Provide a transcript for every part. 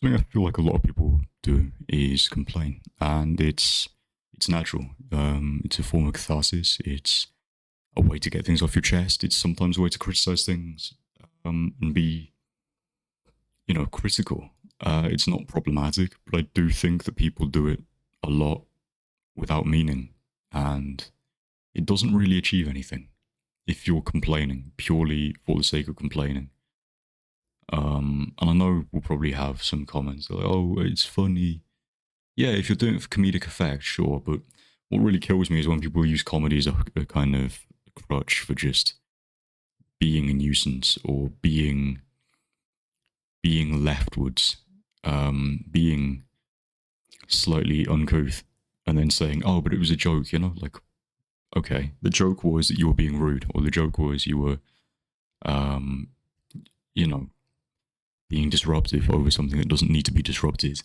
Something I feel like a lot of people do is complain, and it's natural. It's a form of catharsis. It's a way to get things off your chest. It's sometimes a way to criticize things and be, critical. It's not problematic, but I do think that people do it a lot without meaning, and it doesn't really achieve anything if you're complaining purely for the sake of complaining. And I know we'll probably have some comments like, "Oh, it's funny." Yeah, if you're doing it for comedic effect, sure. But what really kills me is when people use comedy as a kind of crutch for just being a nuisance or being leftwards, being slightly uncouth, and then saying, "Oh, but it was a joke," like, okay, the joke was that you were being rude, or the joke was you were, um, you know, being disruptive over something that doesn't need to be disrupted.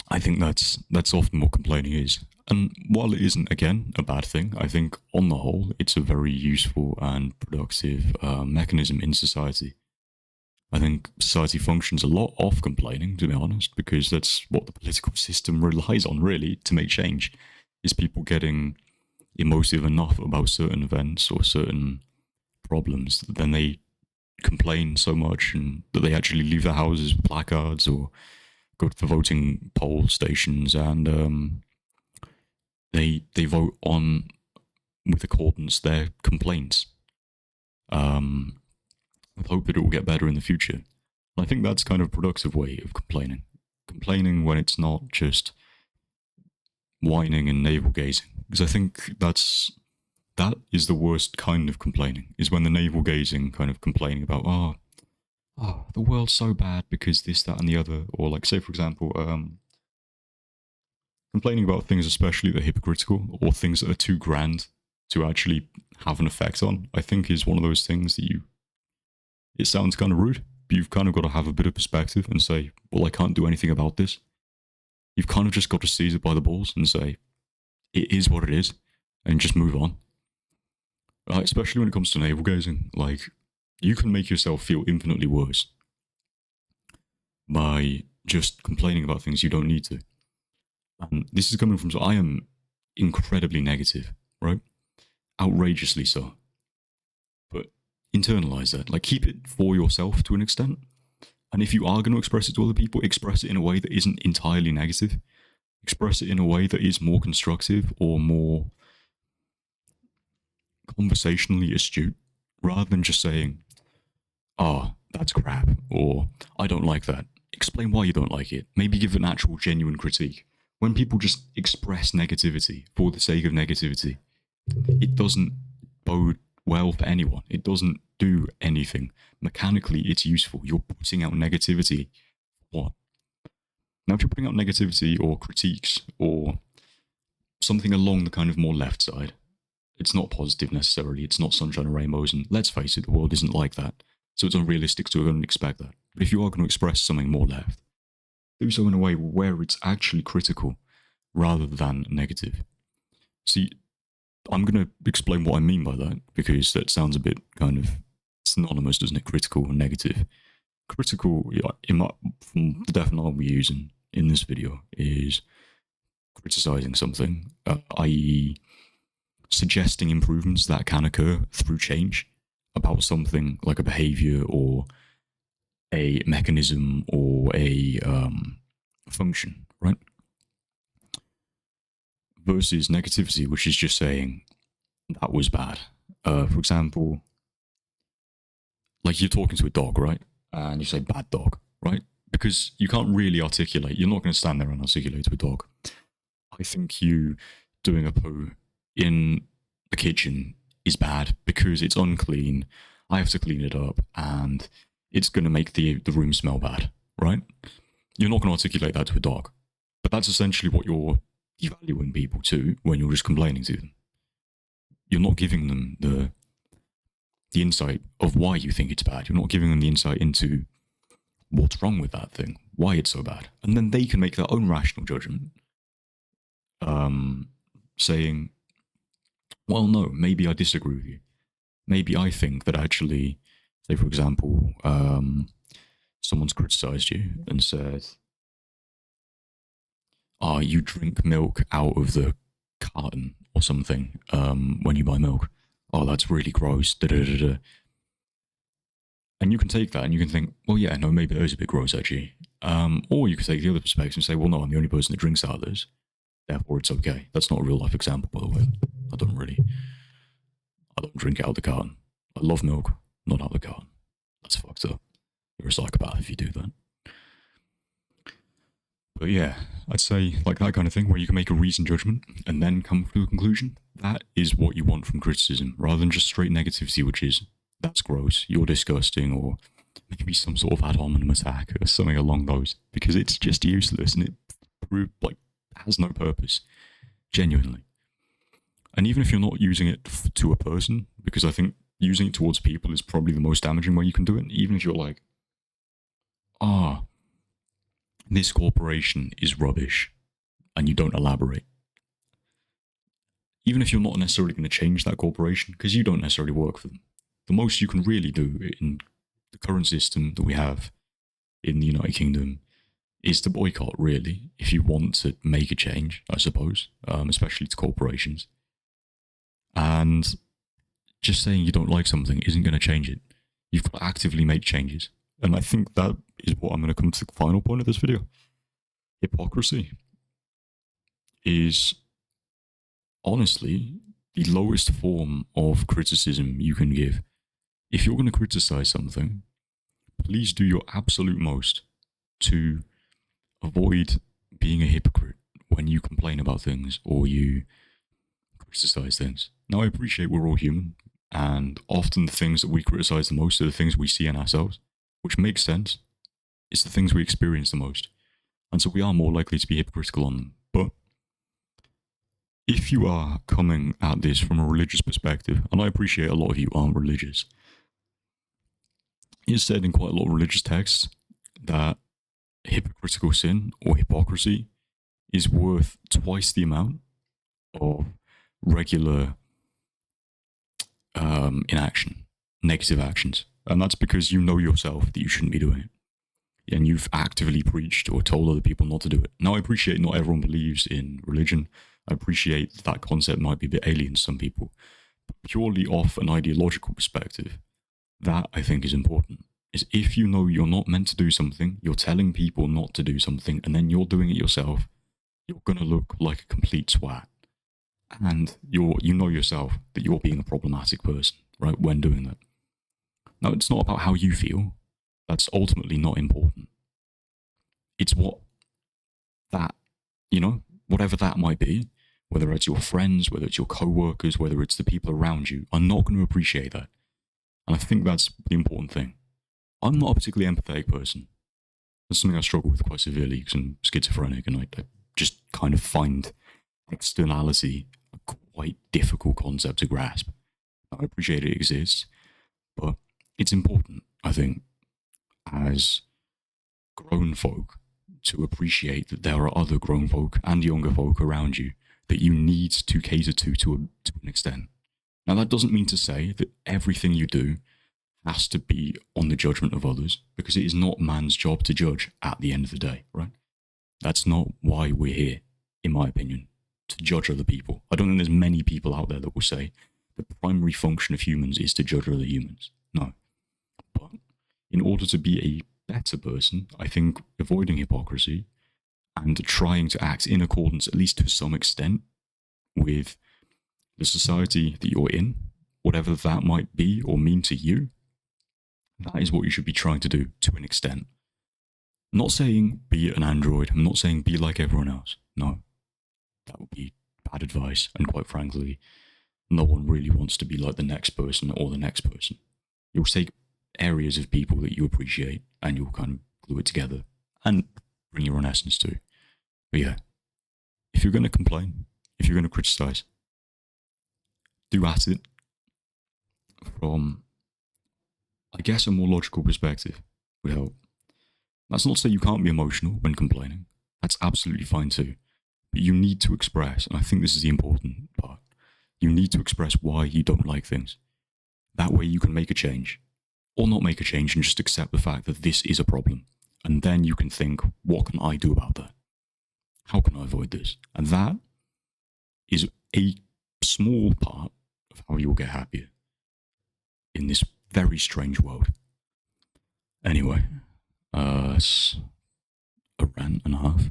I think that's often what complaining is. And while it isn't, again, a bad thing, I think on the whole, it's a very useful and productive mechanism in society. I think society functions a lot off complaining, to be honest, because that's what the political system relies on, really, to make change, is people getting emotive enough about certain events or certain problems that then they complain so much and that they actually leave their houses with placards or go to the voting poll stations and they vote on with accordance their complaints. With hope that it will get better in the future. I think that's kind of a productive way of complaining. Complaining when it's not just whining and navel gazing. Because I think that is the worst kind of complaining, is when the navel gazing kind of complaining about, the world's so bad because this, that, and the other. Or like, say, for example, complaining about things especially that are hypocritical or things that are too grand to actually have an effect on, I think is one of those things that it sounds kind of rude, but you've kind of got to have a bit of perspective and say, well, I can't do anything about this. You've kind of just got to seize it by the balls and say, it is what it is, and just move on. Especially when it comes to navel gazing, like, you can make yourself feel infinitely worse by just complaining about things you don't need to. And this is coming from, so I am incredibly negative, right? Outrageously so. But internalize that. Like, keep it for yourself to an extent. And if you are going to express it to other people, express it in a way that isn't entirely negative. Express it in a way that is more constructive or more conversationally astute, rather than just saying, "Oh, that's crap," or "I don't like that." Explain why you don't like it. Maybe give an actual genuine critique. When people just express negativity for the sake of negativity, it doesn't bode well for anyone. It doesn't do anything. Mechanically, it's useful. You're putting out negativity. What? Now, if you're putting out negativity or critiques or something along the kind of more left side, it's not positive necessarily. It's not sunshine and rainbows. And let's face it, the world isn't like that. So it's unrealistic to expect that. But if you are going to express something more left, do so in a way where it's actually critical rather than negative. See, I'm going to explain what I mean by that, because that sounds a bit kind of synonymous, doesn't it? Critical and negative. Critical, from the definition we're using in this video, is criticizing something, i.e., suggesting improvements that can occur through change about something like a behavior or a mechanism or a function, right? Versus negativity, which is just saying that was bad. For example, like you're talking to a dog, right? And you say bad dog, right? Because you can't really articulate. You're not going to stand there and articulate to a dog. I think you doing a poo in the kitchen is bad because it's unclean. I have to clean it up and it's going to make the room smell bad, right? You're not going to articulate that to a dog. But that's essentially what you're devaluing people to when you're just complaining to them. You're not giving them the insight of why you think it's bad. You're not giving them the insight into what's wrong with that thing, why it's so bad. And then they can make their own rational judgment, saying, well, no, maybe I disagree with you. Maybe I think that actually, say, for example, someone's criticized you and said, "Ah, you drink milk out of the carton or something when you buy milk. Oh, that's really gross." Da, da, da, da. And you can take that and you can think, well, yeah, no, maybe that is a bit gross actually. Or you could take the other perspective and say, well, no, I'm the only person that drinks out of this, therefore it's okay. That's not a real life example, by the way. I don't drink out of the carton. I love milk, not out of the carton. That's fucked up. You're a psychopath if you do that. But yeah, I'd say like that kind of thing where you can make a reasoned judgment and then come to a conclusion. That is what you want from criticism, rather than just straight negativity, which is, that's gross, you're disgusting, or maybe some sort of ad hominem attack or something along those, because it's just useless and it has no purpose, genuinely. And even if you're not using it to a person, because I think using it towards people is probably the most damaging way you can do it, even if you're like, this corporation is rubbish, and you don't elaborate. Even if you're not necessarily going to change that corporation, because you don't necessarily work for them, the most you can really do in the current system that we have in the United Kingdom is to boycott, really, if you want to make a change, I suppose, especially to corporations. And just saying you don't like something isn't going to change it. You've got to actively make changes. And I think that is what I'm going to come to the final point of this video. Hypocrisy is honestly the lowest form of criticism you can give. If you're going to criticize something, please do your absolute most to avoid being a hypocrite when you complain about things or you criticize things. Now, I appreciate we're all human, and often the things that we criticize the most are the things we see in ourselves, which makes sense. It's the things we experience the most. And so we are more likely to be hypocritical on them. But if you are coming at this from a religious perspective, and I appreciate a lot of you aren't religious, it's said in quite a lot of religious texts that hypocritical sin or hypocrisy is worth twice the amount of regular inaction, negative actions. And that's because you know yourself that you shouldn't be doing it. And you've actively preached or told other people not to do it. Now, I appreciate not everyone believes in religion. I appreciate that concept might be a bit alien to some people. But purely off an ideological perspective, that I think is important. Is if you know you're not meant to do something, you're telling people not to do something, and then you're doing it yourself, you're going to look like a complete swat. And you know yourself that you're being a problematic person, right, when doing that. Now, it's not about how you feel. That's ultimately not important. It's what that, whatever that might be, whether it's your friends, whether it's your co-workers, whether it's the people around you, are not going to appreciate that. And I think that's the important thing. I'm not a particularly empathetic person. That's something I struggle with quite severely because I'm schizophrenic, and I just kind of find externality a quite difficult concept to grasp. I appreciate it exists, but it's important, I think, as grown folk to appreciate that there are other grown folk and younger folk around you that you need to cater to an extent. Now, that doesn't mean to say that everything you do has to be on the judgment of others, because it is not man's job to judge at the end of the day, right? That's not why we're here, in my opinion, to judge other people. I don't think there's many people out there that will say the primary function of humans is to judge other humans. No. But in order to be a better person, I think avoiding hypocrisy and trying to act in accordance, at least to some extent, with the society that you're in, whatever that might be or mean to you, that is what you should be trying to do to an extent. I'm not saying be an android. I'm not saying be like everyone else. No. That would be bad advice. And quite frankly, no one really wants to be like the next person or the next person. You'll take areas of people that you appreciate and you'll kind of glue it together and bring your own essence too. But yeah, if you're going to complain, if you're going to criticize, do at it from, I guess, a more logical perspective would help. That's not to say you can't be emotional when complaining. That's absolutely fine too. But you need to express, and I think this is the important part, you need to express why you don't like things. That way you can make a change. or not make a change and just accept the fact that this is a problem. And then you can think, what can I do about that? How can I avoid this? And that is a small part of how you'll get happier in this very strange world. Anyway, it's a rant and a half.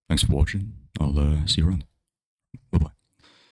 Thanks for watching. I'll see you around.